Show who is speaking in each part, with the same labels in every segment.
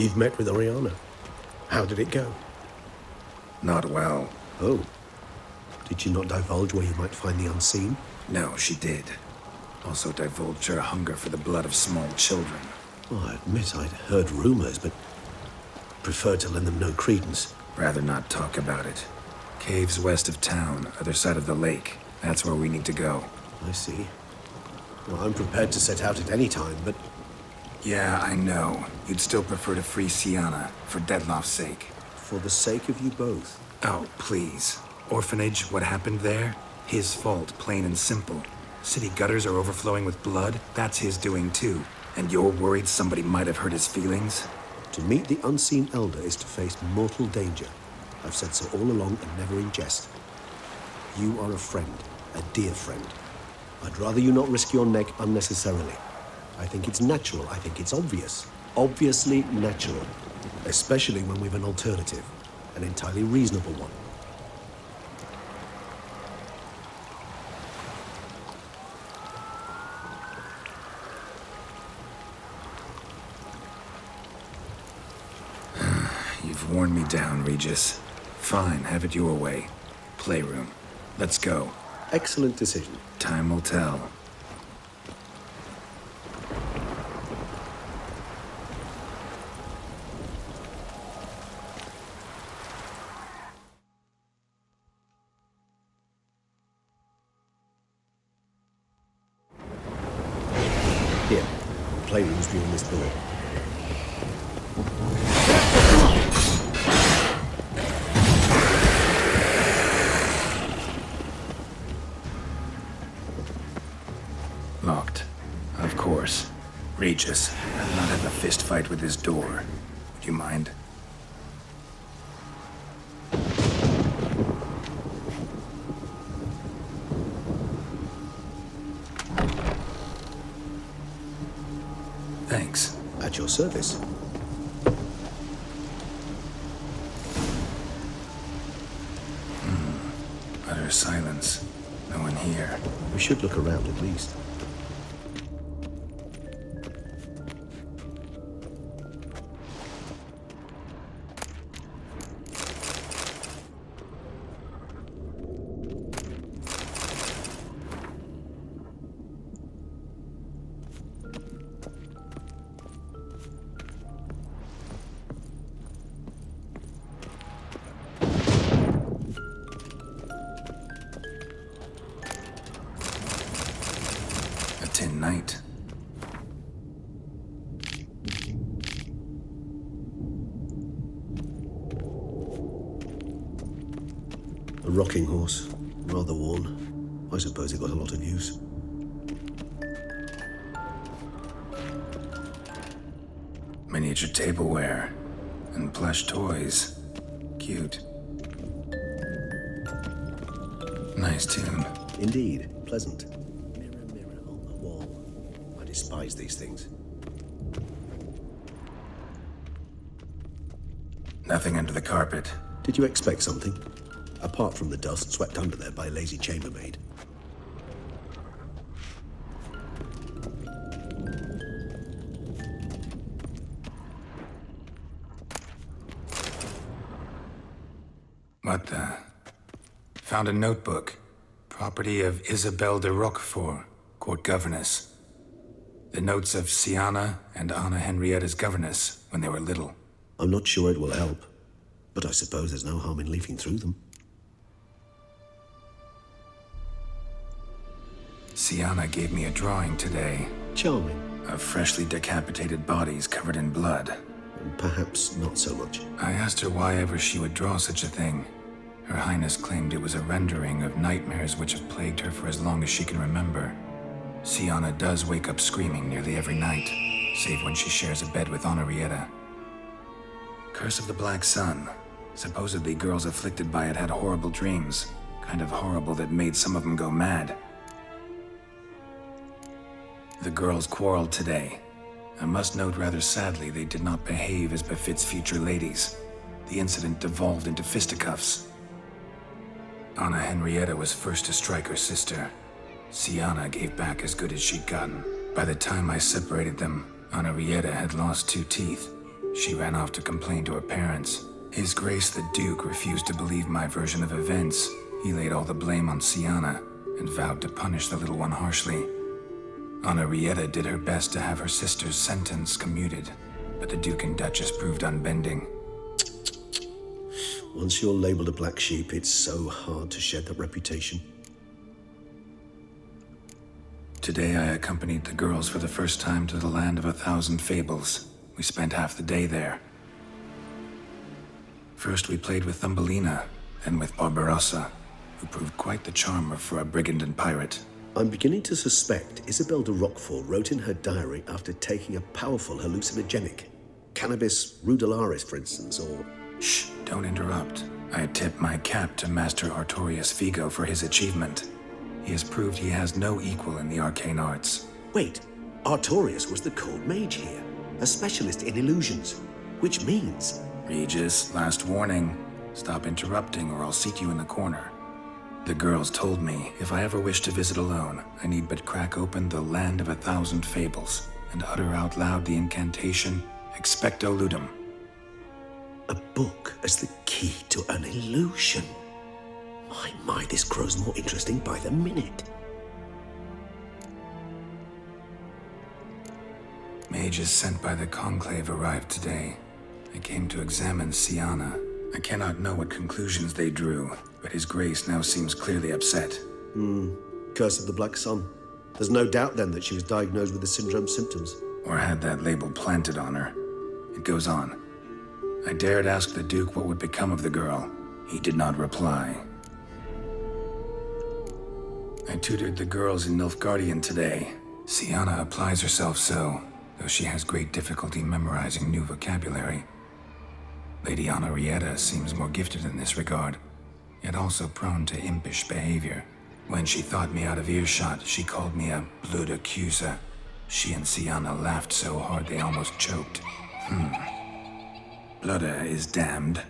Speaker 1: You've met with Oriana. How did it go?
Speaker 2: Not well.
Speaker 1: Oh. Did she not divulge where you might find the unseen?
Speaker 2: No, she did. Also divulged her hunger for the blood of small children.
Speaker 1: Well, I admit I'd heard rumors, but preferred to lend them no credence.
Speaker 2: Rather not talk about it. Caves west of town, other side of the lake. That's where we need to go.
Speaker 1: I see. Well, I'm prepared to set out at any time, but...
Speaker 2: Yeah, I know. You'd still prefer to free Siana, for Deadloff's sake.
Speaker 1: For the sake of you both.
Speaker 2: Oh, please. Orphanage, what happened there? His fault, plain and simple. City gutters are overflowing with blood. That's his doing too. And you're worried somebody might have hurt his feelings?
Speaker 1: To meet the unseen elder is to face mortal danger. I've said so all along and never in jest. You are a friend, a dear friend. I'd rather you not risk your neck unnecessarily. I think it's natural, I think it's obvious. Obviously natural. Especially when we've an alternative. An entirely reasonable one.
Speaker 2: You've worn me down, Regis. Fine, have it your way. Playroom. Let's go.
Speaker 1: Excellent decision.
Speaker 2: Time will tell.
Speaker 1: Here, the playroom's beyond this door.
Speaker 2: Locked. Of course. Regis, I'll not have a fist fight with this door. Would you mind? Thanks.
Speaker 1: At your service.
Speaker 2: Utter silence. No one here.
Speaker 1: We should look around at least.
Speaker 2: Tin Knight.
Speaker 1: A rocking horse, rather worn. I suppose it got a lot of use.
Speaker 2: Miniature tableware. And plush toys. Cute. Nice tune.
Speaker 1: Indeed, pleasant. Mirror, mirror on the wall. I despise these things.
Speaker 2: Nothing under the carpet.
Speaker 1: Did you expect something? Apart from the dust swept under there by a lazy chambermaid.
Speaker 2: What the? Found a notebook. Property of Isabelle de Roquefort, court governess. The notes of Siana and Anna Henrietta's governess when they were little.
Speaker 1: I'm not sure it will help, but I suppose there's no harm in leafing through them.
Speaker 2: Siana gave me a drawing today.
Speaker 1: Charming.
Speaker 2: Of freshly decapitated bodies covered in blood.
Speaker 1: And perhaps not so much.
Speaker 2: I asked her why ever she would draw such a thing. Her Highness claimed it was a rendering of nightmares which have plagued her for as long as she can remember. Siana does wake up screaming nearly every night, save when she shares a bed with Henrietta. Curse of the Black Sun. Supposedly girls afflicted by it had horrible dreams. Kind of horrible that made some of them go mad. The girls quarreled today. I must note rather sadly they did not behave as befits future ladies. The incident devolved into fisticuffs. Anna Henrietta was first to strike her sister. Siana gave back as good as she'd gotten. By the time I separated them, Henrietta had lost 2 teeth. She ran off to complain to her parents. His Grace the Duke refused to believe my version of events. He laid all the blame on Siana and vowed to punish the little one harshly. Henrietta did her best to have her sister's sentence commuted, but the Duke and Duchess proved unbending.
Speaker 1: Once you're labeled a black sheep, it's so hard to shed that reputation.
Speaker 2: Today I accompanied the girls for the first time to the land of 1,000 fables. We spent half the day there. First we played with Thumbelina, then with Barbarossa, who proved quite the charmer for a brigand and pirate.
Speaker 1: I'm beginning to suspect Isabel de Roquefort wrote in her diary after taking a powerful hallucinogenic. Cannabis rudularis, for instance, or...
Speaker 2: Shh, don't interrupt. I tip my cap to Master Artorius Figo for his achievement. He has proved he has no equal in the arcane arts.
Speaker 1: Wait, Artorius was the cold mage here, a specialist in illusions, which means...
Speaker 2: Regis, last warning. Stop interrupting or I'll seat you in the corner. The girls told me if I ever wish to visit alone, I need but crack open the land of 1,000 fables and utter out loud the incantation, Expecto Ludum.
Speaker 1: A book as the key to an illusion. My, this grows more interesting by the minute.
Speaker 2: Mages sent by the Conclave arrived today. I came to examine Siana. I cannot know what conclusions they drew, but His Grace now seems clearly upset.
Speaker 1: Curse of the Black Sun. There's no doubt then that she was diagnosed with the syndrome symptoms.
Speaker 2: Or had that label planted on her. It goes on. I dared ask the Duke what would become of the girl. He did not reply. I tutored the girls in Nilfgaardian today. Siana applies herself so, though she has great difficulty memorizing new vocabulary. Lady Henrietta seems more gifted in this regard, yet also prone to impish behavior. When she thought me out of earshot, she called me a blood accuser. She and Siana laughed so hard they almost choked. Blooda is damned,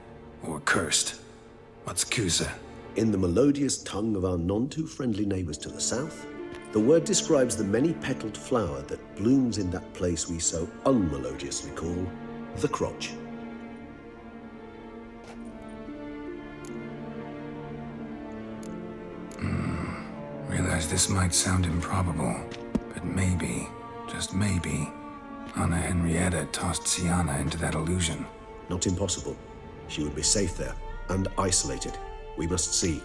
Speaker 2: or cursed. What's Cusa?
Speaker 1: In the melodious tongue of our none-too-friendly neighbors to the south, the word describes the many-petaled flower that blooms in that place we so unmelodiously call the crotch.
Speaker 2: Realize this might sound improbable, but maybe, just maybe, Anna Henrietta tossed Siana into that illusion.
Speaker 1: Not impossible. She would be safe there, and isolated. We must see.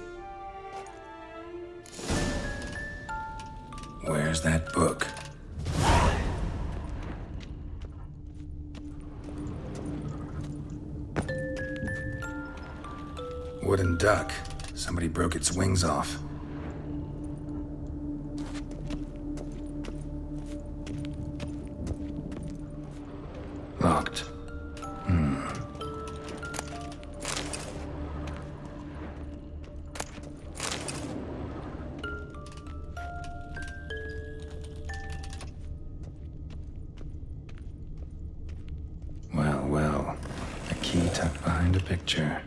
Speaker 2: Where's that book? Wooden duck. Somebody broke its wings off. Locked. Well. A key tucked behind a picture.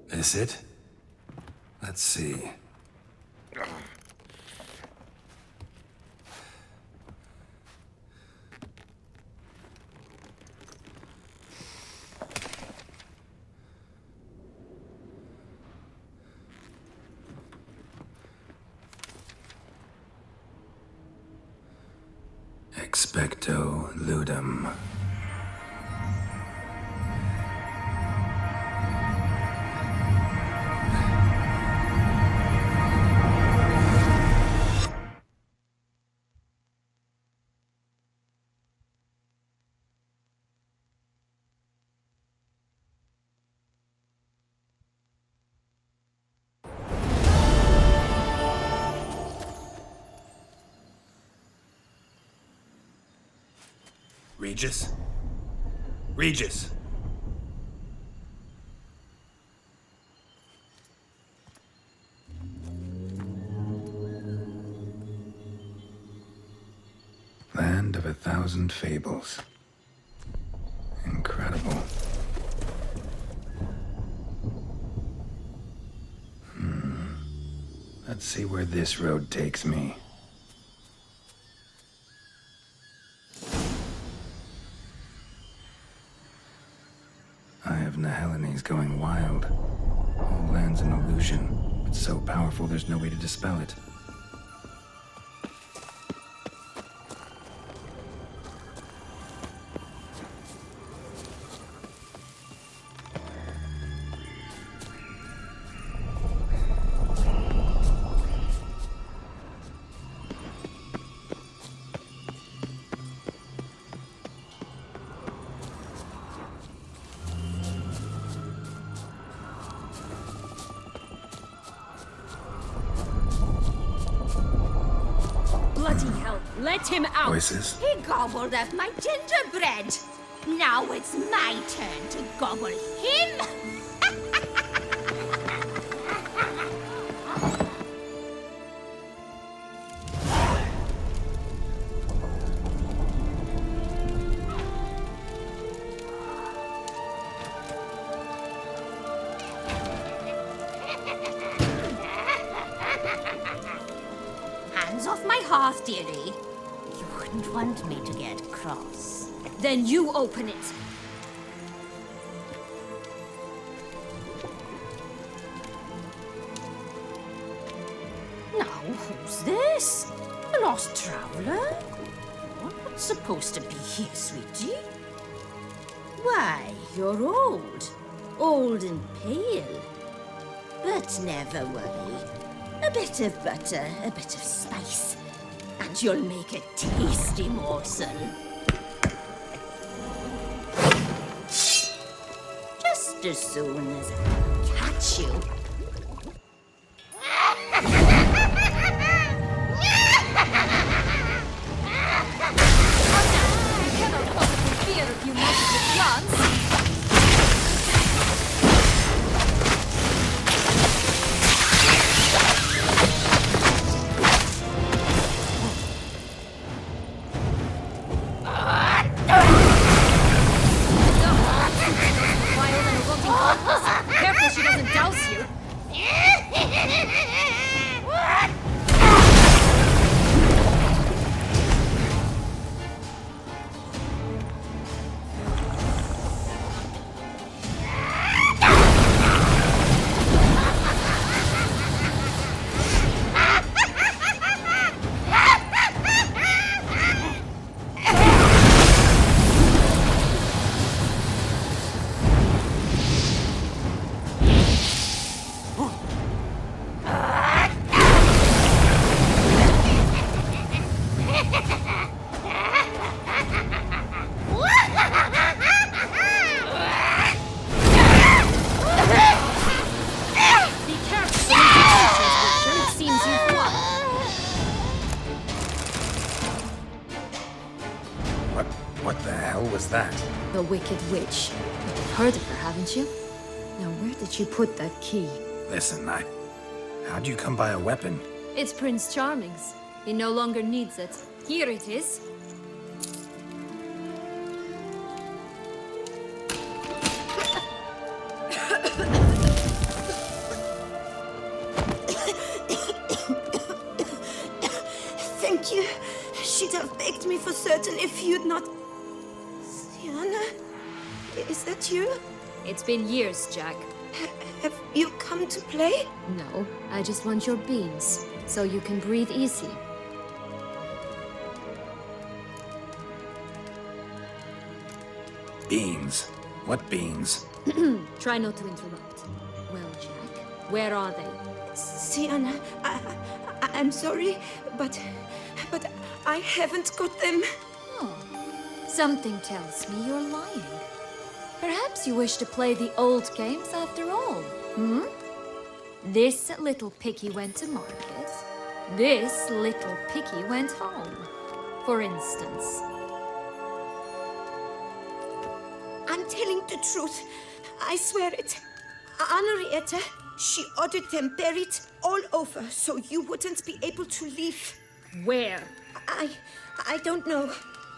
Speaker 2: This it? Let's see. Expecto Ludum. Regis? Regis! Land of 1,000 fables. Let's see where this road takes me. Eye of Nehelines going wild. All land's an illusion, but so powerful there's no way to dispel it.
Speaker 3: Bloody hell, let him out!
Speaker 2: Voices?
Speaker 4: He gobbled up my gingerbread. Now it's my turn to gobble him. Hands off my hearth, dearie. You wouldn't want me to get cross.
Speaker 3: Then you open it.
Speaker 4: Now, who's this? A lost traveler? You're not supposed to be here, sweetie. Why, you're old. Old and pale. But never worry. A bit of butter, a bit of spice, and you'll make a tasty morsel. Just as soon as I catch you.
Speaker 3: You cannot possibly fear if you mess with plants. Wild and a rotting carcass. Careful she doesn't douse you. Be careful. It seems you've won.
Speaker 2: What the hell was that?
Speaker 3: The Wicked Witch. You've heard of her, haven't you? Now, where did you put that key?
Speaker 2: Listen, how'd you come by a weapon?
Speaker 3: It's Prince Charming's. He no longer needs it. Here it is.
Speaker 4: Thank you. She'd have begged me for certain if you'd not... Siana? Is that you?
Speaker 3: It's been years, Jack.
Speaker 4: Have you come to play?
Speaker 3: No, I just want your beans, so you can breathe easy.
Speaker 2: Beans? What beans?
Speaker 3: Try not to interrupt. Well, Jack, where are they?
Speaker 4: Siana, I'm sorry, but I haven't got them.
Speaker 3: Oh, something tells me you're lying. Perhaps you wish to play the old games after all, hmm? This little piggy went to market. This little piggy went home, for instance.
Speaker 4: I'm telling the truth. I swear it. Henrietta, she ordered them buried all over so you wouldn't be able to leave.
Speaker 3: Where?
Speaker 4: I don't know.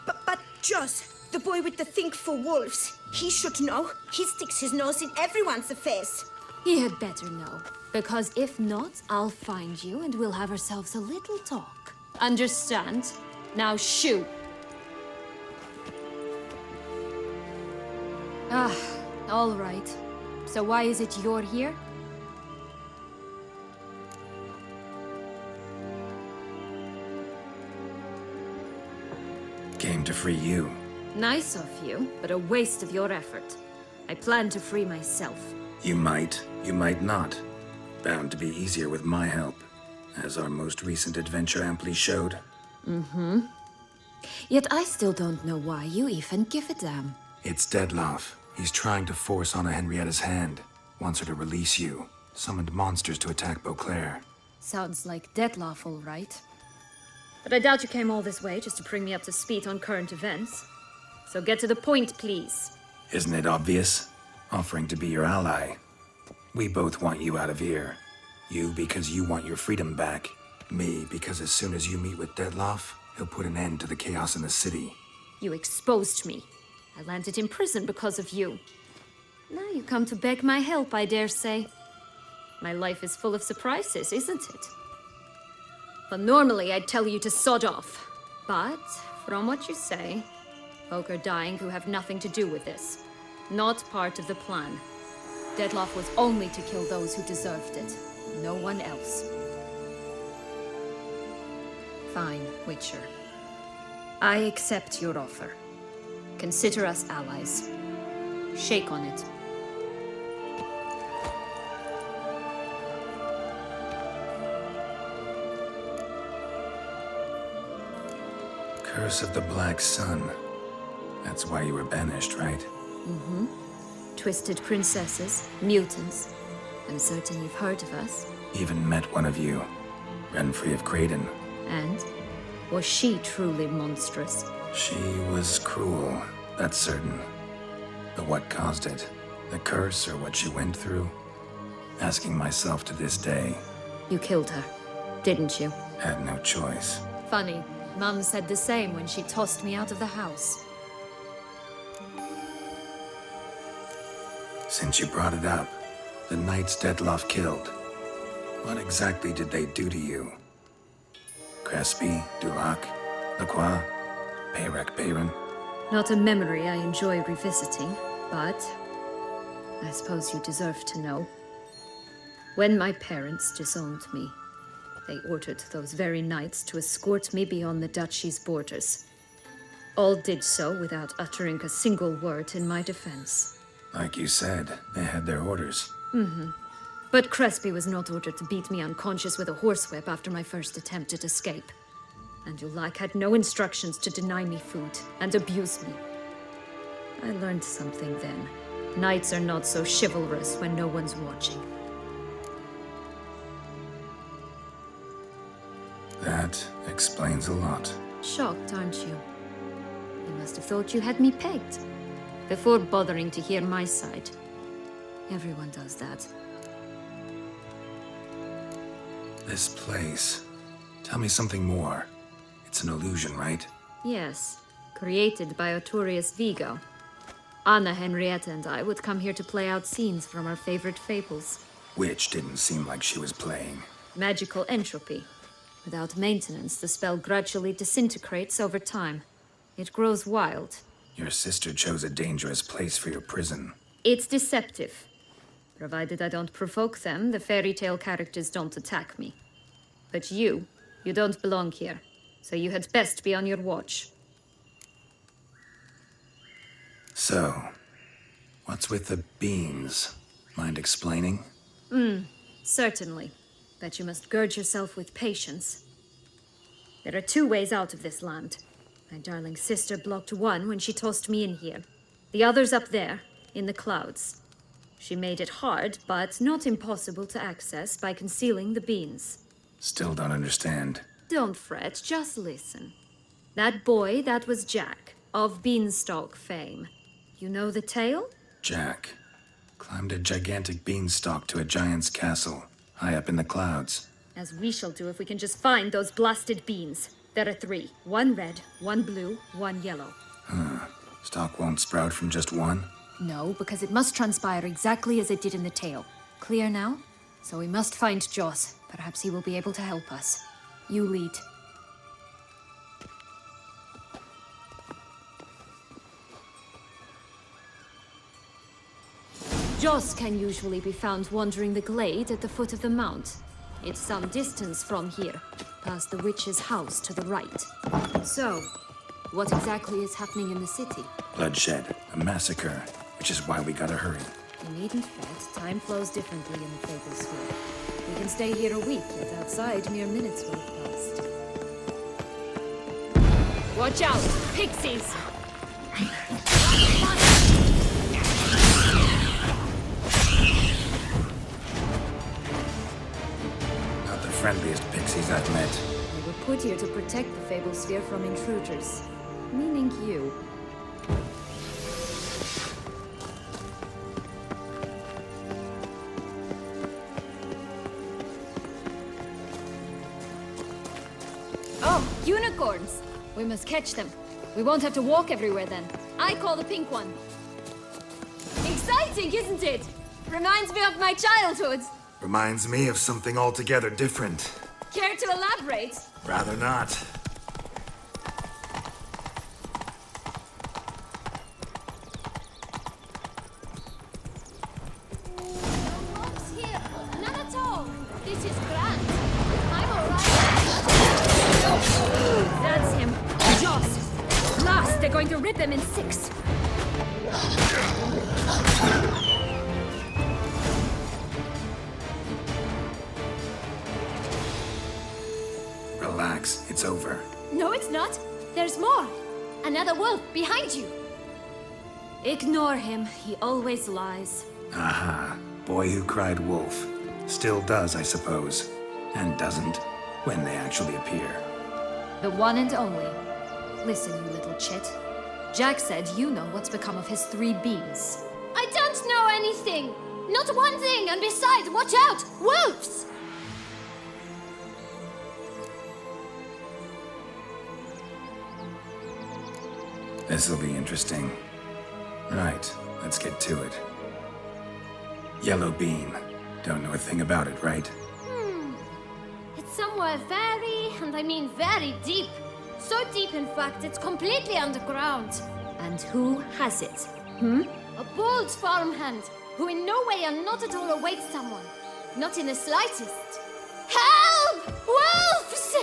Speaker 4: But Joss, the boy with the thing for wolves, he should know. He sticks his nose in everyone's affairs.
Speaker 3: He had better know. Because if not, I'll find you and we'll have ourselves a little talk. Understand? Now shoo! Ah, all right. So why is it you're here?
Speaker 2: Came to free you.
Speaker 3: Nice of you, but a waste of your effort. I plan to free myself.
Speaker 2: You might not. Bound to be easier with my help, as our most recent adventure amply showed.
Speaker 3: Yet I still don't know why you even give a damn.
Speaker 2: It's Deadloff. He's trying to force Anna Henrietta's hand. Wants her to release you. Summoned monsters to attack Beauclair.
Speaker 3: Sounds like Deadloff, all right. But I doubt you came all this way just to bring me up to speed on current events. So get to the point, please.
Speaker 2: Isn't it obvious? Offering to be your ally. We both want you out of here. You because you want your freedom back. Me because as soon as you meet with Deadloff, he'll put an end to the chaos in the city.
Speaker 3: You exposed me. I landed in prison because of you. Now you come to beg my help, I dare say. My life is full of surprises, isn't it? Well, normally I'd tell you to sod off. But, from what you say, folk are dying who have nothing to do with this. Not part of the plan. Deadloff was only to kill those who deserved it. No one else. Fine, Witcher. I accept your offer. Consider us allies. Shake on it.
Speaker 2: Curse of the Black Sun. That's why you were banished, right?
Speaker 3: Twisted princesses, mutants. I'm certain you've heard of us.
Speaker 2: Even met one of you. Renfrey of Creighton.
Speaker 3: And? Was she truly monstrous?
Speaker 2: She was cruel, that's certain. But what caused it? The curse or what she went through? Asking myself to this day.
Speaker 3: You killed her, didn't you?
Speaker 2: Had no choice.
Speaker 3: Funny. Mum said the same when she tossed me out of the house.
Speaker 2: Since you brought it up, the knights Deadloff killed. What exactly did they do to you? Crespi, Dulac, Lacroix, Peyrac Bayron?
Speaker 3: Not a memory I enjoy revisiting, but I suppose you deserve to know. When my parents disowned me, they ordered those very knights to escort me beyond the duchy's borders. All did so without uttering a single word in my defense.
Speaker 2: Like you said, they had their orders.
Speaker 3: But Crespi was not ordered to beat me unconscious with a horsewhip after my first attempt at escape. And Dulac had no instructions to deny me food and abuse me. I learned something then. Knights are not so chivalrous when no one's watching.
Speaker 2: That explains a lot.
Speaker 3: Shocked, aren't you? You must have thought you had me pegged. Before bothering to hear my side. Everyone does that.
Speaker 2: This place. Tell me something more. It's an illusion, right?
Speaker 3: Yes, created by Arturius Vigo. Anna Henrietta and I would come here to play out scenes from our favorite fables.
Speaker 2: Which didn't seem like she was playing.
Speaker 3: Magical entropy. Without maintenance, the spell gradually disintegrates over time. It grows wild.
Speaker 2: Your sister chose a dangerous place for your prison.
Speaker 3: It's deceptive. Provided I don't provoke them, the fairy tale characters don't attack me. But you don't belong here. So you had best be on your watch.
Speaker 2: So, what's with the beans? Mind explaining?
Speaker 3: Certainly. But you must gird yourself with patience. There are two ways out of this land. My darling sister blocked one when she tossed me in here. The other's up there, in the clouds. She made it hard, but not impossible to access by concealing the beans.
Speaker 2: Still don't understand.
Speaker 3: Don't fret, just listen. That boy, that was Jack, of Beanstalk fame. You know the tale?
Speaker 2: Jack climbed a gigantic beanstalk to a giant's castle, high up in the clouds.
Speaker 3: As we shall do if we can just find those blasted beans. There are 3. 1 red, 1 blue, 1 yellow.
Speaker 2: Stalk won't sprout from just one?
Speaker 3: No, because it must transpire exactly as it did in the tale. Clear now? So we must find Joss. Perhaps he will be able to help us. You lead. Joss can usually be found wandering the glade at the foot of the mount. It's some distance from here, past the witch's house to the right. So, what exactly is happening in the city?
Speaker 2: Bloodshed, a massacre, which is why we gotta hurry.
Speaker 3: You needn't fret. Time flows differently in the fablesphere. We can stay here a week, yet outside mere minutes will have passed. Watch out! Pixies!
Speaker 2: Not the friendliest pixies I've met.
Speaker 3: They were put here to protect the fablesphere from intruders. Meaning you. Oh, unicorns! We must catch them. We won't have to walk everywhere then. I call the pink one. Exciting, isn't it? Reminds me of my childhood.
Speaker 2: Reminds me of something altogether different.
Speaker 3: Care to elaborate?
Speaker 2: Rather not.
Speaker 3: No rocks here. None at all. This is grand. I'm alright. That's him. Joss. Last, they're going to rip him in 6.
Speaker 2: Relax, it's over.
Speaker 3: No, it's not. There's more. Another wolf behind you. Ignore him. He always lies.
Speaker 2: Aha, boy who cried wolf. Still does, I suppose. And doesn't, when they actually appear.
Speaker 3: The one and only. Listen, you little chit. Jack said you know what's become of his 3 beans. I don't know anything. Not one thing, and besides, watch out! Wolves!
Speaker 2: This'll be interesting. Right, let's get to it. Yellow bean. Don't know a thing about it, right?
Speaker 3: It's somewhere very, and I mean very deep. So deep, in fact, it's completely underground. And who has it? A bold farmhand, who in no way and not at all awaits someone. Not in the slightest. Help! Wolves!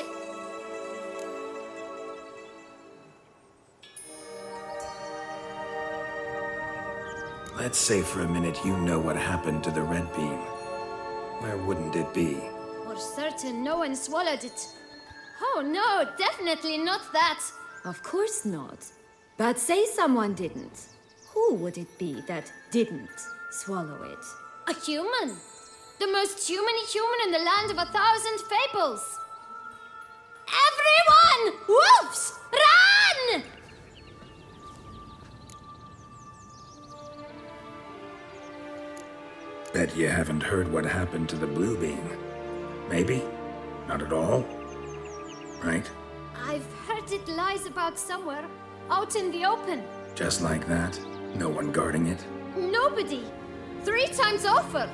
Speaker 2: Let's say for a minute you know what happened to the red bean. Where wouldn't it be?
Speaker 3: For certain, no one swallowed it. Oh no, definitely not that. Of course not. But say someone didn't. Who would it be that didn't swallow it? A human. The most human-y human in the land of 1,000 fables. Everyone! Wolves! Run!
Speaker 2: Bet you haven't heard what happened to the blue bean. Maybe? Not at all? Right?
Speaker 3: I've heard it lies about somewhere, out in the open.
Speaker 2: Just like that? No one guarding it?
Speaker 3: Nobody. 3 times over.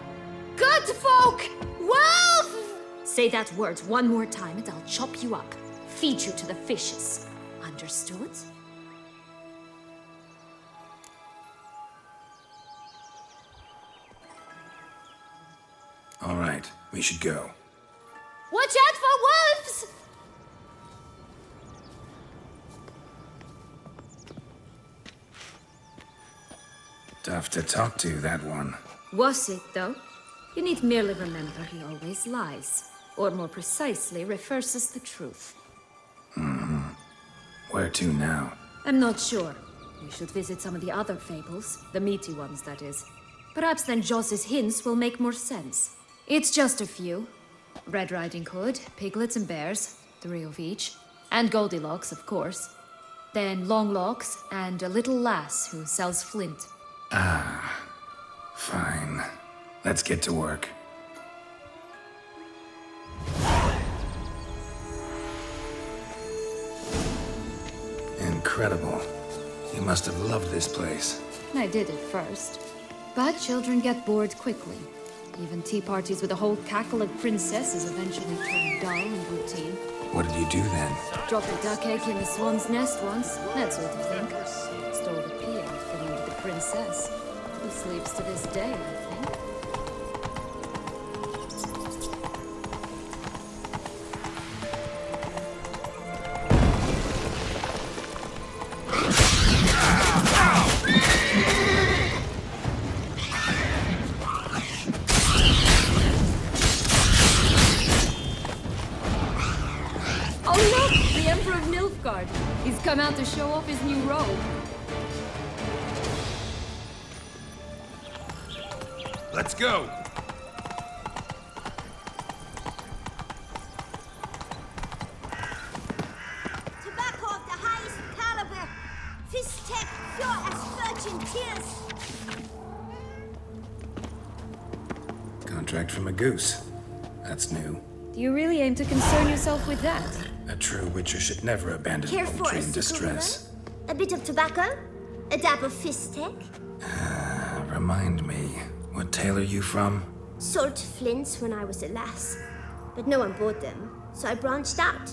Speaker 3: Good folk! Wolf! Say that word one more time and I'll chop you up. Feed you to the fishes. Understood?
Speaker 2: All right, we should go.
Speaker 3: Watch out for wolves!
Speaker 2: Tough to talk to, that one.
Speaker 3: Was it, though? You need merely remember he always lies. Or more precisely, reverses the truth.
Speaker 2: Where to now?
Speaker 3: I'm not sure. We should visit some of the other fables. The meaty ones, that is. Perhaps then Joss's hints will make more sense. It's just a few. Red Riding Hood, piglets and bears, 3 of each. And Goldilocks, of course. Then Longlocks and a little lass who sells flint.
Speaker 2: Fine. Let's get to work. Incredible. You must have loved this place.
Speaker 3: I did at first. But children get bored quickly. Even tea parties with a whole cackle of princesses eventually turn dull and routine.
Speaker 2: What did you do then?
Speaker 3: Dropped a duck egg in the swan's nest once, that sort of thing. Stole the pea out from under the princess. He sleeps to this day, I think. He's come out to show off his new robe.
Speaker 5: Let's go!
Speaker 6: Tobacco of the highest caliber. Fist tech pure as virgin tears.
Speaker 2: Contract from a goose. That's new.
Speaker 3: Do you really aim to concern yourself with that?
Speaker 2: A true witcher should never abandon
Speaker 6: Care for
Speaker 2: poultry
Speaker 6: a
Speaker 2: in distress.
Speaker 6: A bit of tobacco? A dab of fist tech?
Speaker 2: Remind me, what tale are you from?
Speaker 6: Sold flints when I was a lass, but no one bought them, so I branched out.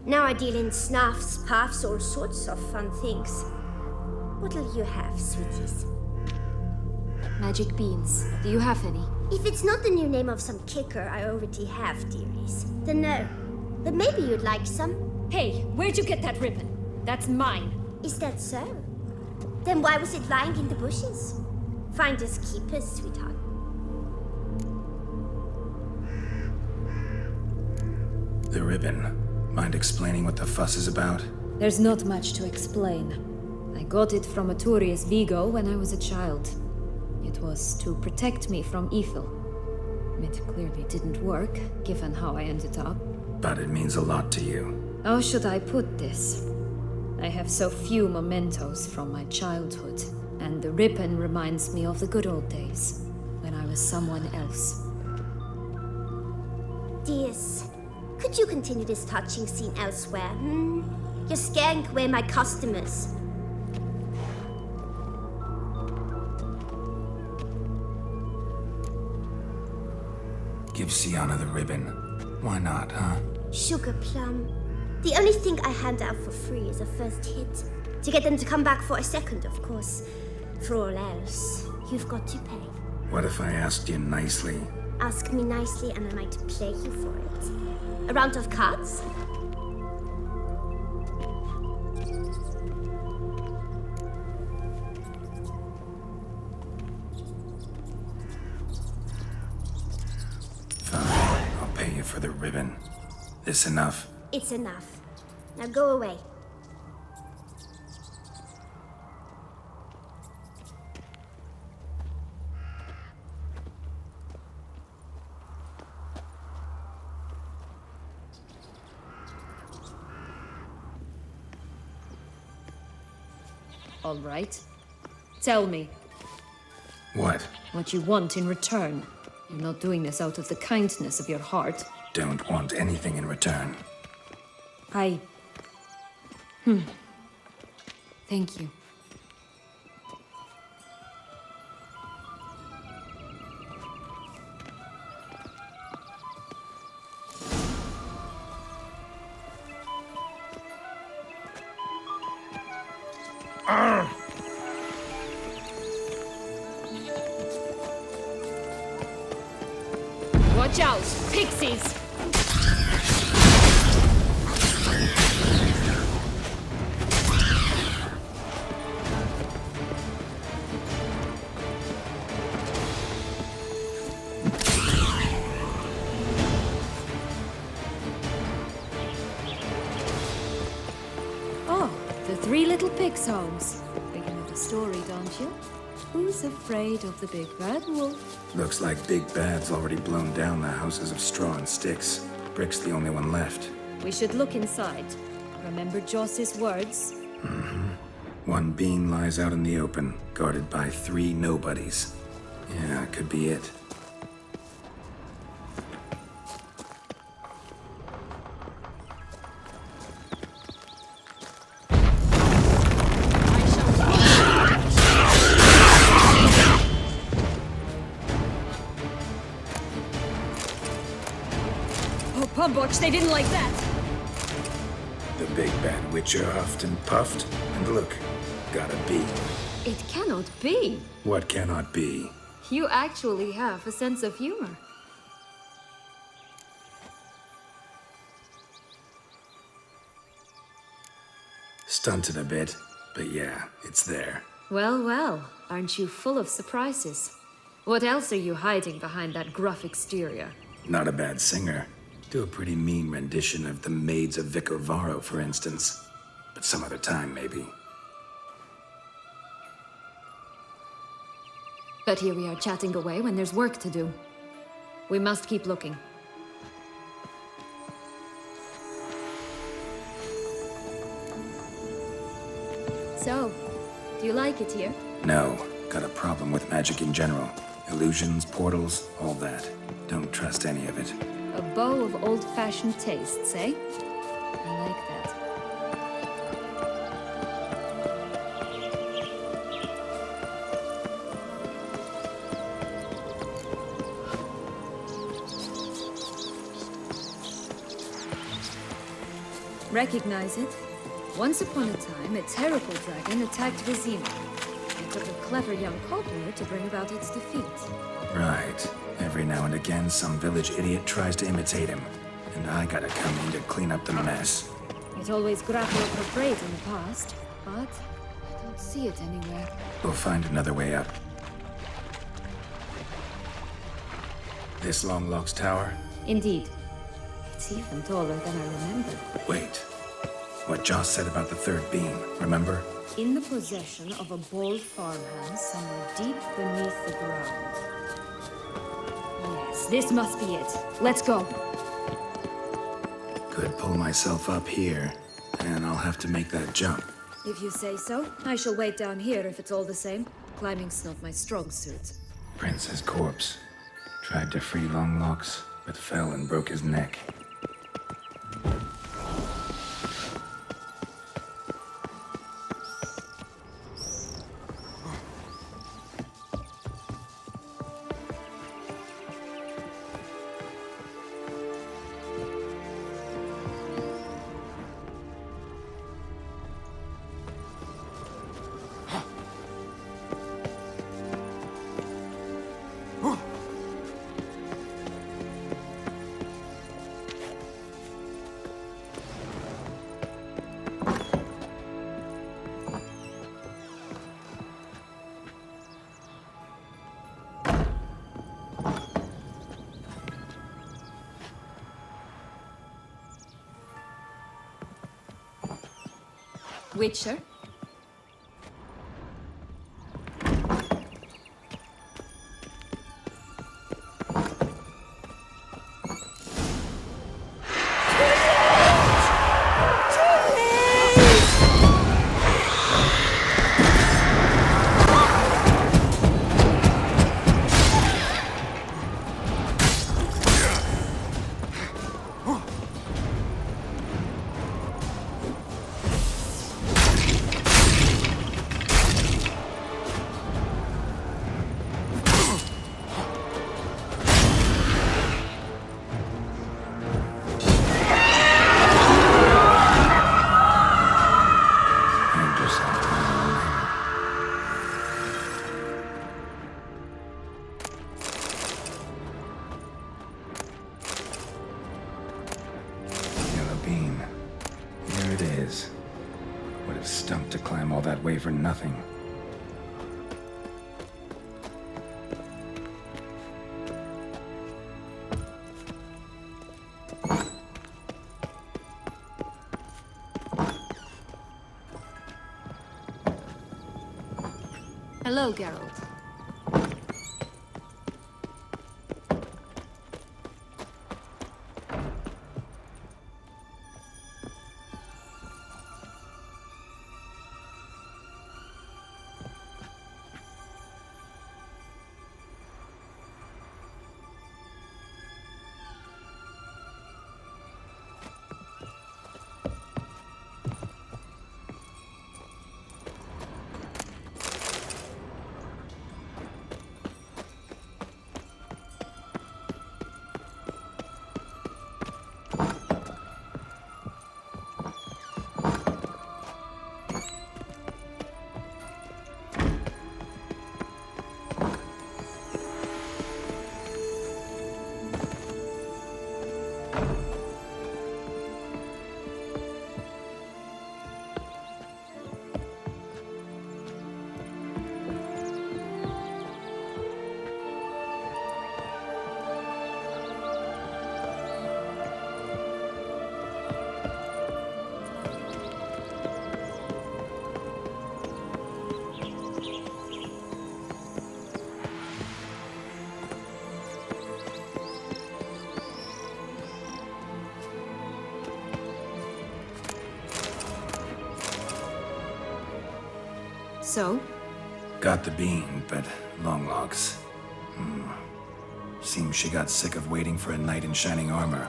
Speaker 6: Now I deal in snuffs, puffs, all sorts of fun things. What'll you have, sweeties?
Speaker 3: Magic beans. Do you have any?
Speaker 6: If it's not the new name of some kicker I already have, dearies, then no. But maybe you'd like some.
Speaker 3: Hey, where'd you get that ribbon? That's mine.
Speaker 6: Is that so? Then why was it lying in the bushes? Finders keepers, sweetheart.
Speaker 2: The ribbon. Mind explaining what the fuss is about?
Speaker 3: There's not much to explain. I got it from Aturius Vigo when I was a child. It was to protect me from evil. It clearly didn't work, given how I ended up.
Speaker 2: But it means a lot to you.
Speaker 3: How should I put this? I have so few mementos from my childhood, and the ribbon reminds me of the good old days, when I was someone else.
Speaker 6: Dears, could you continue this touching scene elsewhere, You're scaring away my customers.
Speaker 2: Give Siana the ribbon. Why not, huh?
Speaker 6: Sugar plum. The only thing I hand out for free is a first hit. To get them to come back for a second, of course. For all else, you've got to pay.
Speaker 2: What if I asked you nicely?
Speaker 6: Ask me nicely and I might play you for it. A round of cards?
Speaker 2: Fine, I'll pay you for the ribbon. This enough?
Speaker 6: It's enough. Now go away.
Speaker 3: All right. Tell me
Speaker 2: What?
Speaker 3: what you want in return. You're not doing this out of the kindness of your heart.
Speaker 2: Don't want anything in return.
Speaker 3: Thank you. Watch out, pixies! Oh, the three little pigs' homes. You know the story, don't you? Who's afraid of the big bad wolf?
Speaker 2: Looks like Big Bad's already blown down the houses of straw and sticks. Brick's the only one left.
Speaker 3: We should look inside. Remember Joss's words?
Speaker 2: One being lies out in the open, guarded by 3 nobodies. Yeah, could be it.
Speaker 3: Pumboch, they didn't like that.
Speaker 2: The big bad witcher huffed and puffed, and look, gotta be.
Speaker 3: It cannot be.
Speaker 2: What cannot be?
Speaker 3: You actually have a sense of humor.
Speaker 2: Stunted a bit, but yeah, it's there.
Speaker 3: Well, well, aren't you full of surprises? What else are you hiding behind that gruff exterior?
Speaker 2: Not a bad singer. Do a pretty mean rendition of The Maids of Vicar Varro, for instance. But some other time, maybe.
Speaker 3: But here we are chatting away when there's work to do. We must keep looking. So, do you like it here?
Speaker 2: No, got a problem with magic in general. Illusions, portals, all that. Don't trust any of it.
Speaker 3: A bow of old-fashioned tastes, eh? I like that. Recognize it? Once upon a time, a terrible dragon attacked Vizima. It took a clever young cobbler to bring about its defeat.
Speaker 2: Right. Every now and again, some village idiot tries to imitate him. And I gotta come in to clean up the mess.
Speaker 3: It always grappled for prey in the past, but I don't see it anywhere.
Speaker 2: We'll find another way up. This Longlock's tower?
Speaker 3: Indeed. It's even taller than I remembered.
Speaker 2: Wait. What Joss said about the third beam, remember?
Speaker 3: In the possession of a bold farmhand somewhere deep beneath the ground. Yes, this must be it. Let's go.
Speaker 2: Could pull myself up here, and I'll have to make that jump.
Speaker 3: If you say so, I shall wait down here if it's all the same. Climbing's not my strong suit.
Speaker 2: Prince's corpse. Tried to free Longlocks, but fell and broke his neck.
Speaker 3: Witcher? Stunk to climb all that way for nothing. Hello, Geralt. So?
Speaker 2: Got the bean, but long logs. Seems she got sick of waiting for a knight in shining armor.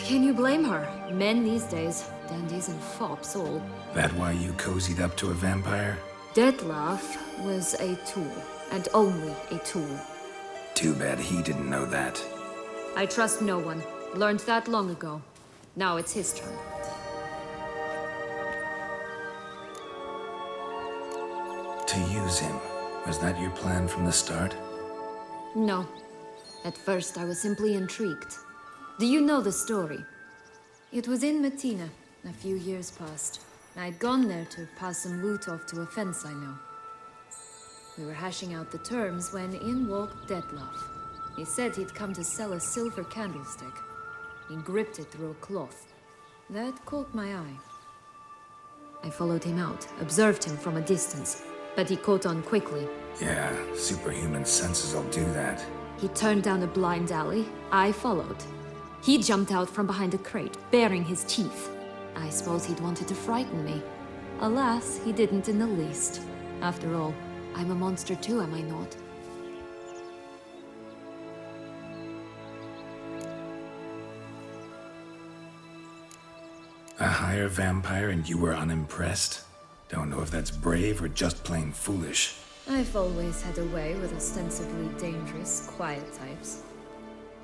Speaker 3: Can you blame her? Men these days, dandies and fops all.
Speaker 2: That why you cozied up to a vampire?
Speaker 3: Detlef was a tool, and only a tool.
Speaker 2: Too bad he didn't know that.
Speaker 3: I trust no one. Learned that long ago. Now it's his turn.
Speaker 2: To use him, was that your plan from the start?
Speaker 3: No. At first, I was simply intrigued. Do you know the story? It was in Matina, a few years past. I'd gone there to pass some loot off to a fence I know. We were hashing out the terms when in walked Detlef. He said he'd come to sell a silver candlestick. He gripped it through a cloth. That caught my eye. I followed him out, observed him from a distance, but he caught on quickly.
Speaker 2: Yeah, superhuman senses will do that.
Speaker 3: He turned down a blind alley. I followed. He jumped out from behind a crate, baring his teeth. I suppose he'd wanted to frighten me. Alas, he didn't in the least. After all, I'm a monster too, am I not?
Speaker 2: A higher vampire and you were unimpressed? Don't know if that's brave or just plain foolish.
Speaker 3: I've always had a way with ostensibly dangerous, quiet types.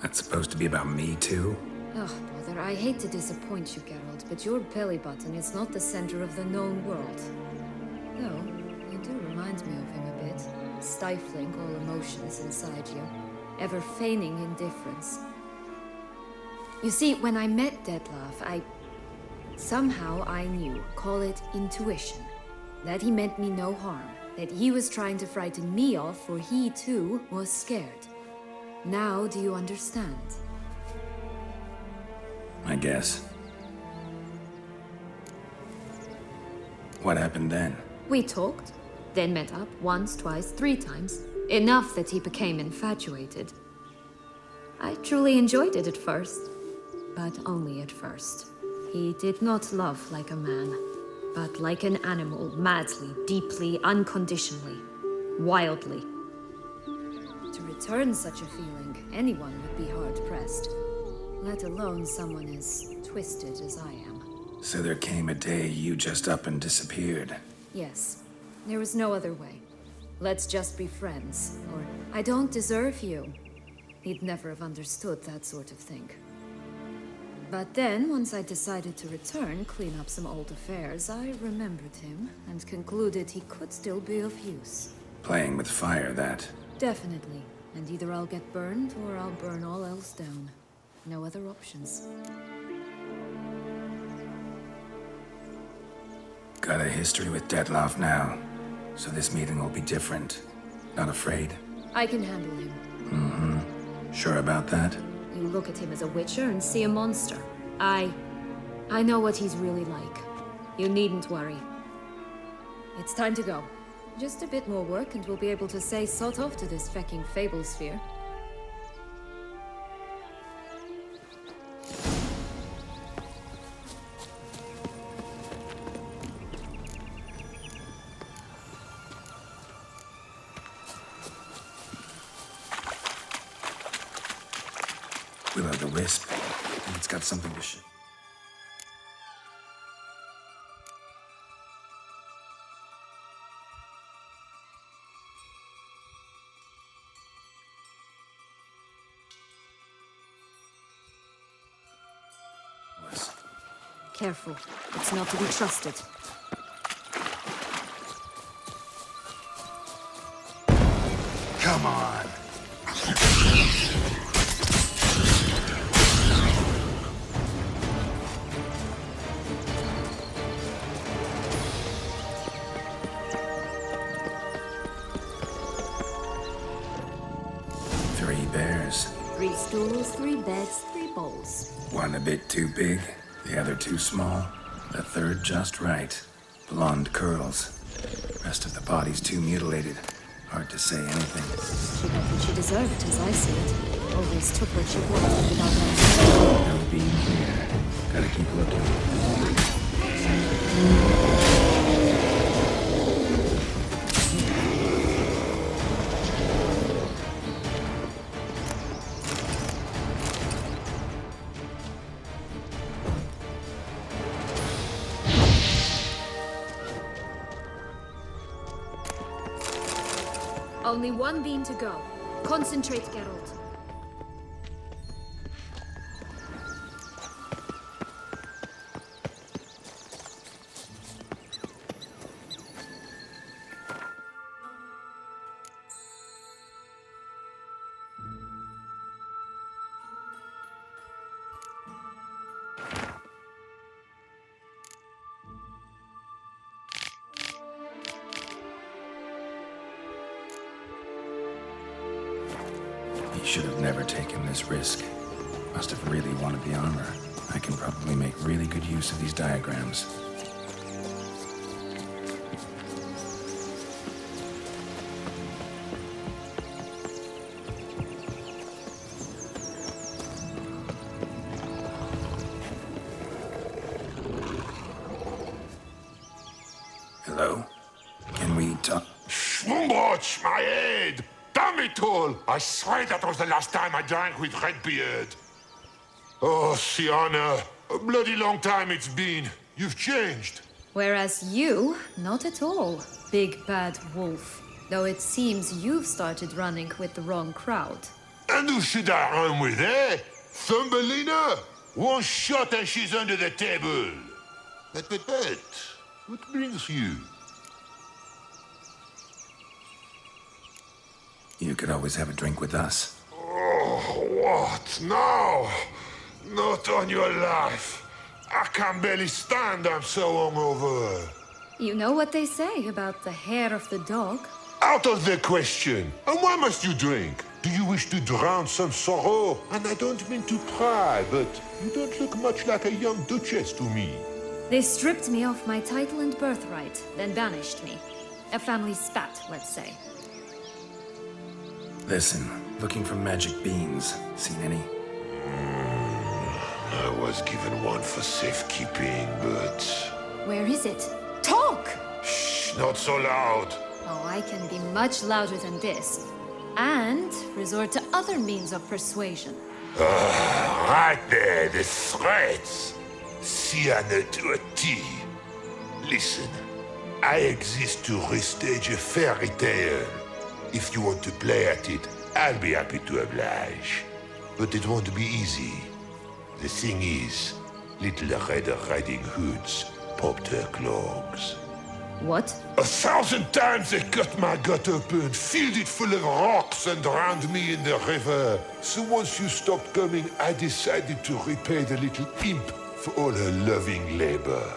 Speaker 2: That's supposed to be about me too?
Speaker 3: Oh, brother, I hate to disappoint you, Geralt, but your belly button is not the center of the known world. Though, you do remind me of him a bit, stifling all emotions inside you, ever feigning indifference. You see, when I met Detlef, somehow I knew, call it intuition, that he meant me no harm, that he was trying to frighten me off, for he too was scared. Now do you understand?
Speaker 2: I guess. What happened then?
Speaker 3: We talked, then met up once, twice, 3 times. Enough that he became infatuated. I truly enjoyed it at first, but only at first. He did not love like a man, but like an animal, madly, deeply, unconditionally, wildly. To return such a feeling, anyone would be hard-pressed, let alone someone as twisted as I am.
Speaker 2: So there came a day you just up and disappeared.
Speaker 3: Yes, there was no other way. Let's just be friends, or I don't deserve you. He'd never have understood that sort of thing. But then, once I decided to return, clean up some old affairs, I remembered him and concluded he could still be of use.
Speaker 2: Playing with fire, that.
Speaker 3: Definitely. And either I'll get burned or I'll burn all else down. No other options.
Speaker 2: Got a history with Detlef now, so this meeting will be different. Not afraid?
Speaker 3: I can handle him.
Speaker 2: Sure about that?
Speaker 3: You look at him as a witcher and see a monster. I know what he's really like. You needn't worry. It's time to go. Just a bit more work and we'll be able to say sod off to this fecking fablesphere.
Speaker 2: Will-o'-the-wisp. And it's got something to show.
Speaker 3: Careful. It's not to be trusted.
Speaker 2: Come on! Three bears.
Speaker 3: 3 stools, 3 beds, 3 bowls.
Speaker 2: One a bit too big, the other too small, the third just right. Blonde curls. Rest of the body's too mutilated. Hard to say anything.
Speaker 3: She got what she deserved, as I see it. Always took what she wanted without asking.
Speaker 2: No being here. Gotta keep looking.
Speaker 3: Only one bean to go. Concentrate, Geralt.
Speaker 2: He should have never taken this risk. Must have really wanted the armor. I can probably make really good use of these diagrams. Hello? Can we talk?
Speaker 5: Schwumbroch, my head! Damn it all! I swear that was the last time I drank with Redbeard. Oh, Siana, a bloody long time it's been. You've changed.
Speaker 3: Whereas you, not at all, big bad wolf. Though it seems you've started running with the wrong crowd.
Speaker 5: And who should I run with, eh? Thumbelina? One shot and she's under the table. But, what brings you?
Speaker 2: You could always have a drink with us.
Speaker 5: Oh, what now? Not on your life. I can barely stand, I'm so hungover.
Speaker 3: You know what they say about the hair of the dog?
Speaker 5: Out of the question. And why must you drink? Do you wish to drown some sorrow? And I don't mean to pry, but you don't look much like a young duchess to me.
Speaker 3: They stripped me of my title and birthright, then banished me. A family spat, let's say.
Speaker 2: Listen, looking for magic beans. Seen any?
Speaker 5: I was given one for safekeeping, but...
Speaker 3: Where is it? Talk!
Speaker 5: Shh, not so loud.
Speaker 3: Oh, I can be much louder than this. And resort to other means of persuasion.
Speaker 5: Right there, the threats. Siana to a T. Listen, I exist to restage a fairy tale. If you want to play at it, I'll be happy to oblige. But it won't be easy. The thing is, little Red Riding Hoods popped her clogs.
Speaker 3: What?
Speaker 5: 1,000 times they cut my gut open, filled it full of rocks and drowned me in the river. So once you stopped coming, I decided to repay the little imp for all her loving labor.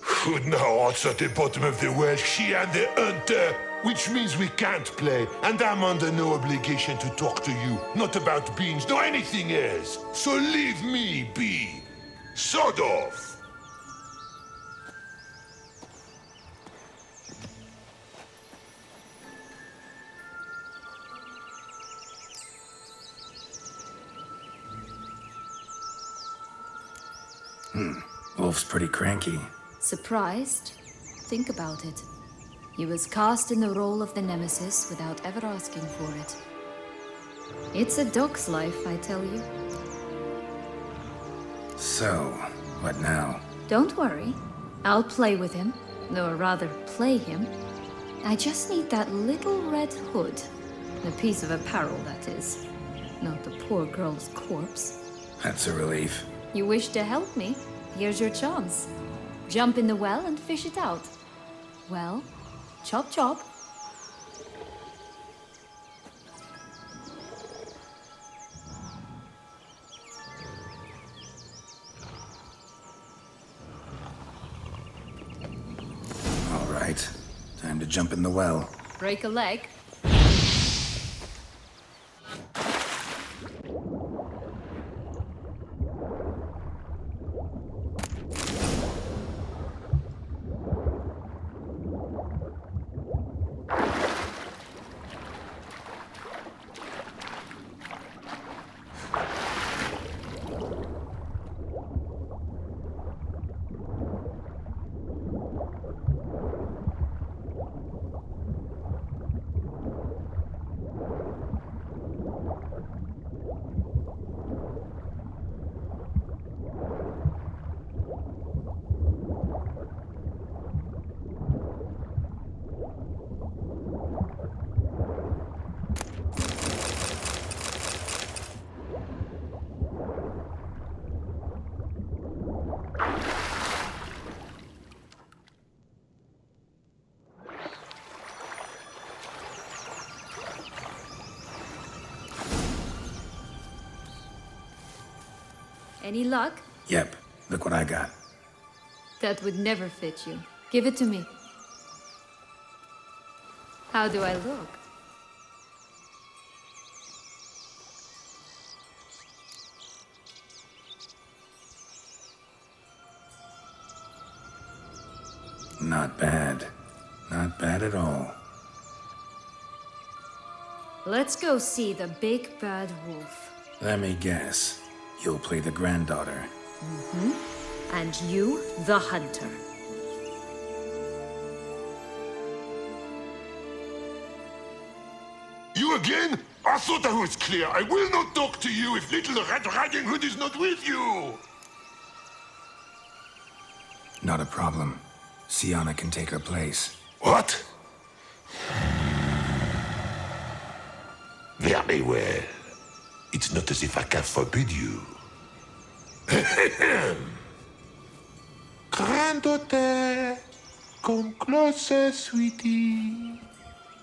Speaker 5: Who now wants at the bottom of the well, she and the hunter, which means we can't play, and I'm under no obligation to talk to you, not about beans, nor anything else. So leave me be. Sod off.
Speaker 2: Wolf's pretty cranky.
Speaker 3: Surprised? Think about it. He was cast in the role of the Nemesis without ever asking for it. It's a dog's life, I tell you.
Speaker 2: So, what now?
Speaker 3: Don't worry. I'll play with him. Or rather, play him. I just need that little red hood. A piece of apparel, that is. Not the poor girl's corpse.
Speaker 2: That's a relief.
Speaker 3: You wish to help me? Here's your chance. Jump in the well and fish it out. Well, chop chop.
Speaker 2: All right. Time to jump in the well.
Speaker 3: Break a leg. Any luck?
Speaker 2: Yep, look what I got.
Speaker 3: That would never fit you. Give it to me. How do I look?
Speaker 2: Not bad. Not bad at all.
Speaker 3: Let's go see the big bad wolf.
Speaker 2: Let me guess. You'll play the granddaughter.
Speaker 4: And you, the hunter.
Speaker 5: You again? I thought I was clear. I will not talk to you if little Red Riding Hood is not with you.
Speaker 2: Not a problem. Siana can take her place.
Speaker 5: What? Very well. It's not as if I can forbid you. Granddaughter, come closer, sweetie.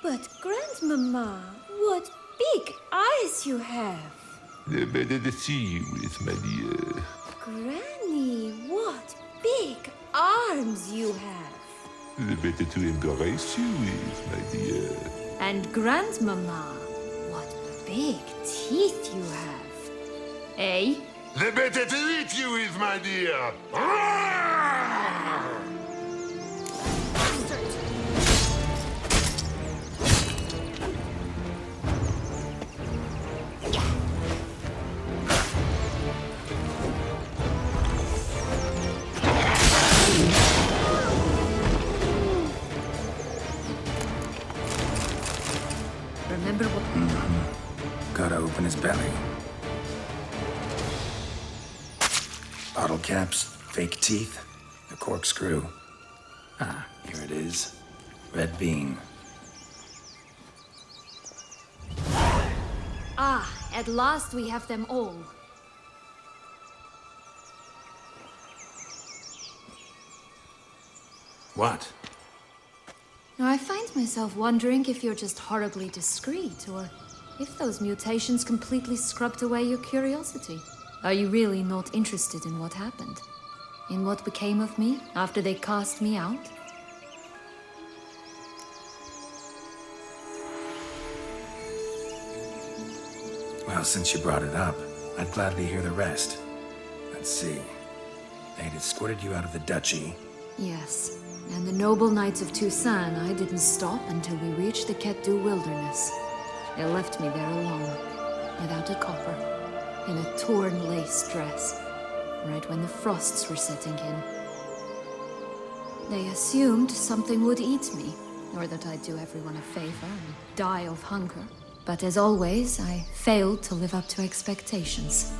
Speaker 6: But, Grandmama, what big eyes you have.
Speaker 5: The better to see you with, my dear.
Speaker 6: Granny, what big arms you have.
Speaker 5: The better to embrace you with, my dear.
Speaker 3: And Grandmama, what big teeth you have. Eh?
Speaker 5: The better to eat you with, my dear.
Speaker 3: Remember what...
Speaker 2: Gotta open his belly. Bottle caps, fake teeth, the corkscrew. Ah, here it is. Red bean.
Speaker 3: Ah, at last we have them all.
Speaker 2: What?
Speaker 3: Now, I find myself wondering if you're just horribly discreet, or if those mutations completely scrubbed away your curiosity. Are you really not interested in what happened? In what became of me after they cast me out?
Speaker 2: Well, since you brought it up, I'd gladly hear the rest. Let's see. They'd escorted you out of the duchy.
Speaker 3: Yes, and the noble knights of Toussaint, I didn't stop until we reached the Ketdu wilderness. They left me there alone, without a copper, in a torn lace dress, right when the frosts were setting in. They assumed something would eat me, or that I'd do everyone a favor and die of hunger. But as always, I failed to live up to expectations.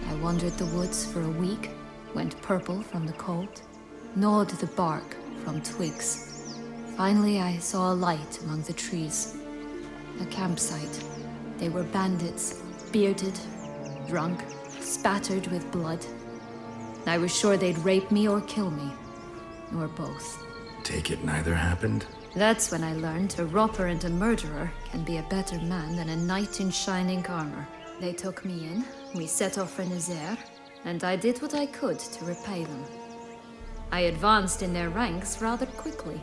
Speaker 3: I wandered the woods for a week, went purple from the cold, gnawed the bark from twigs. Finally, I saw a light among the trees. A campsite. They were bandits, bearded, drunk, spattered with blood. I was sure they'd rape me or kill me, or both.
Speaker 2: Take it neither happened?
Speaker 3: That's when I learned a robber and a murderer can be a better man than a knight in shining armor. They took me in, we set off for Nazaire, and I did what I could to repay them. I advanced in their ranks rather quickly.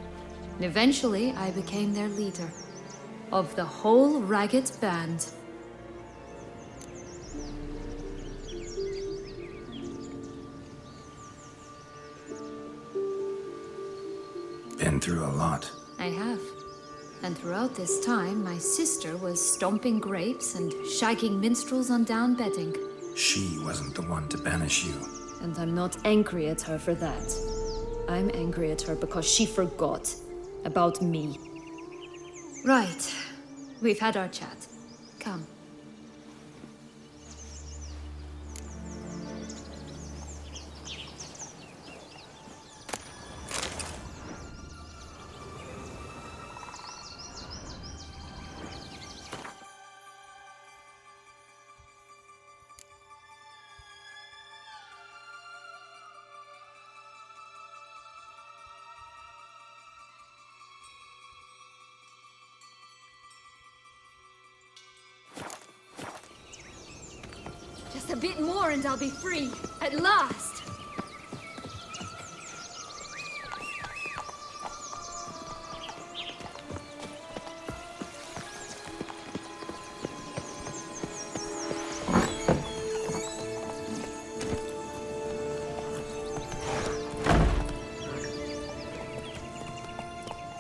Speaker 3: And eventually, I became their leader. Of the whole ragged band.
Speaker 2: Been through a lot.
Speaker 3: I have. And throughout this time, my sister was stomping grapes and shagging minstrels on down bedding.
Speaker 2: She wasn't the one to banish you.
Speaker 3: And I'm not angry at her for that. I'm angry at her because she forgot about me. Right. We've had our chat. Come. Just a bit more and I'll be free. At last!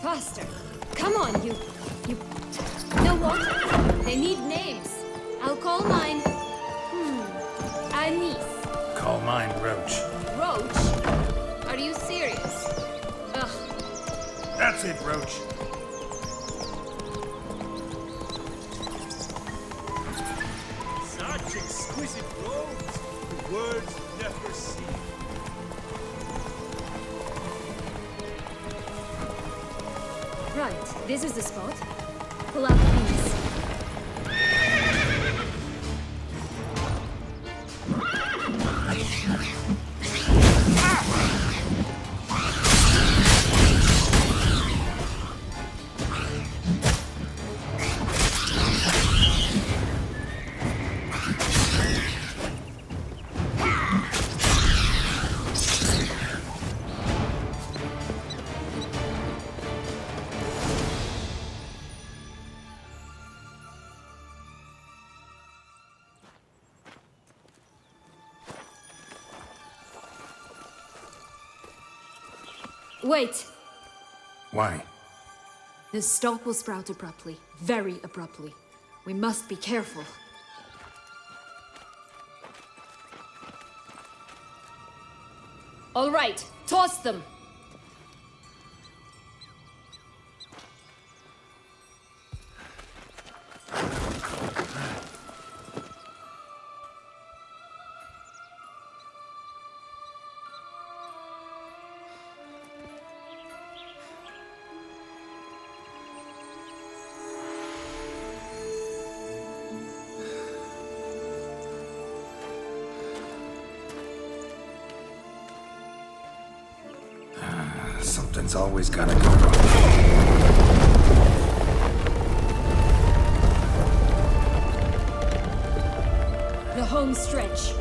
Speaker 3: Faster! Come on, you... know what? They need names. I'll call mine... Anise.
Speaker 2: Call mine Roach.
Speaker 3: Roach? Are you serious? Ugh.
Speaker 2: That's it, Roach.
Speaker 7: Such exquisite robes, the world never seen.
Speaker 3: Right, this is the spot. Pull out these. Wait!
Speaker 2: Why?
Speaker 3: The stalk will sprout abruptly. Very abruptly. We must be careful. All right, toss them!
Speaker 2: Something's always gotta go wrong.
Speaker 3: The home stretch.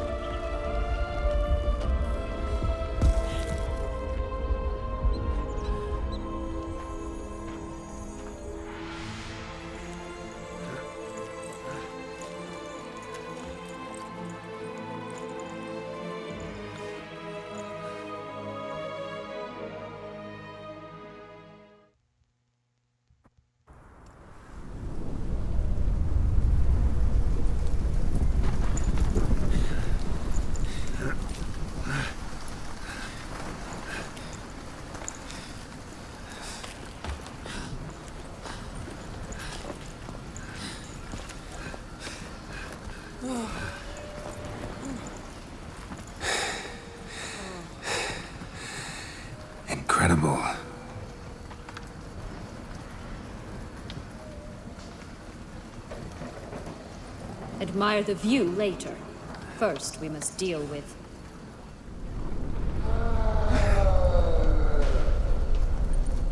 Speaker 2: Incredible.
Speaker 3: Admire the view later. First, we must deal with...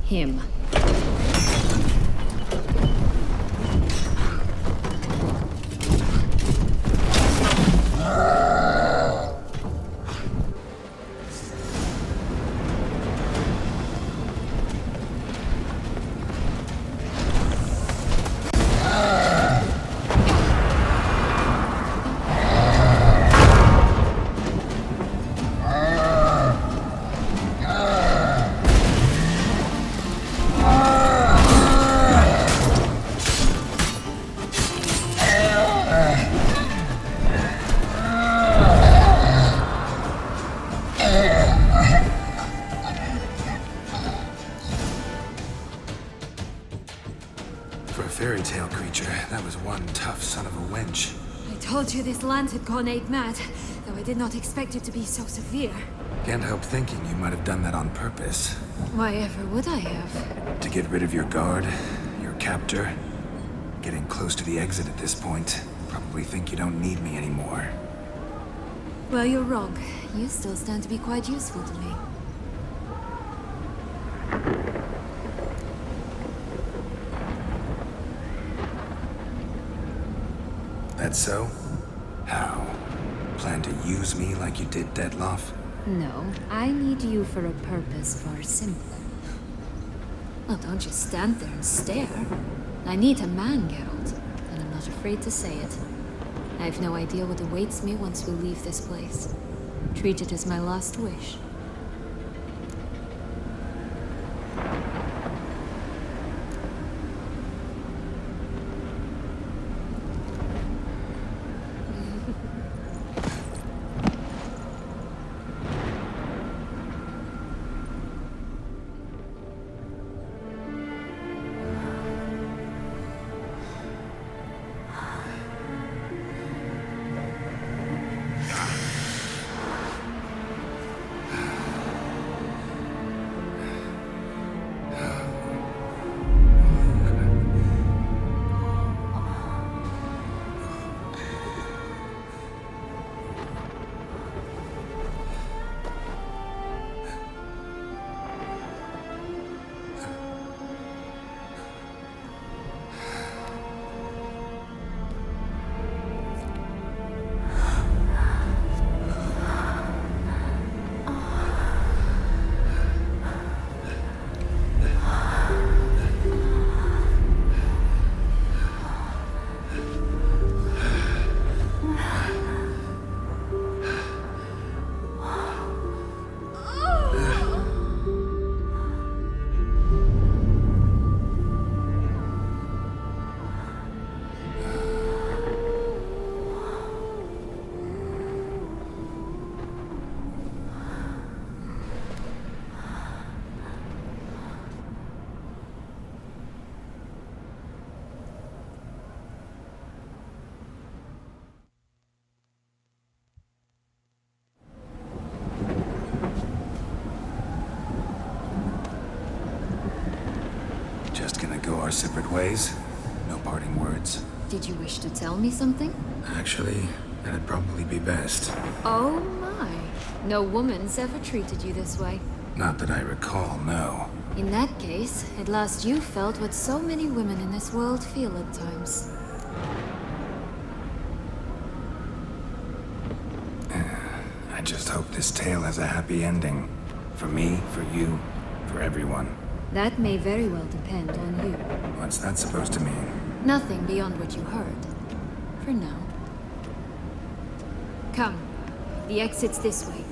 Speaker 3: him.
Speaker 2: For a fairy tale creature, that was one tough son of a wench.
Speaker 3: I told you this land had gone ape mad, though I did not expect it to be so severe.
Speaker 2: Can't help thinking you might have done that on purpose.
Speaker 3: Why ever would I have?
Speaker 2: To get rid of your guard, your captor. Getting close to the exit at this point. Probably think you don't need me anymore.
Speaker 3: Well, you're wrong. You still stand to be quite useful to me.
Speaker 2: That's so? How? plan to use me like you did Detloff?
Speaker 3: No, I need you for a purpose far simpler. Well, don't just stand there and stare. I need a man, Geralt, and I'm not afraid to say it. I have no idea what awaits me once we leave this place. Treat it as my last wish.
Speaker 2: Just gonna go our separate ways? No parting words?
Speaker 3: Did you wish to tell me something?
Speaker 2: Actually, that'd probably be best.
Speaker 3: Oh my. No woman's ever treated you this way.
Speaker 2: Not that I recall, no.
Speaker 3: In that case, at last you felt what so many women in this world feel at times.
Speaker 2: I just hope this tale has a happy ending. For me, for you, for everyone.
Speaker 3: That may very well depend on you.
Speaker 2: What's that supposed to mean?
Speaker 3: Nothing beyond what you heard. For now. Come. The exit's this way.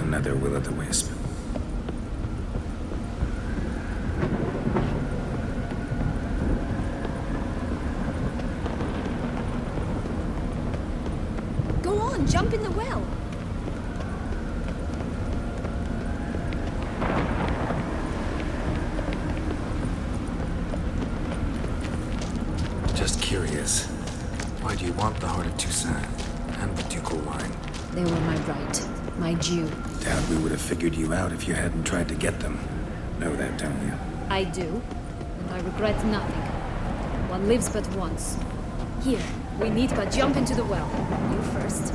Speaker 2: Another will-o'-the-wisp.
Speaker 3: Go on, jump in the well.
Speaker 2: Just curious. Why do you want the heart of Toussaint and the ducal wine?
Speaker 3: They were my right. My due.
Speaker 2: Doubt we would have figured you out if you hadn't tried to get them. Know that, don't you?
Speaker 3: I do. And I regret nothing. One lives but once. Here, we need but jump into the well. You first.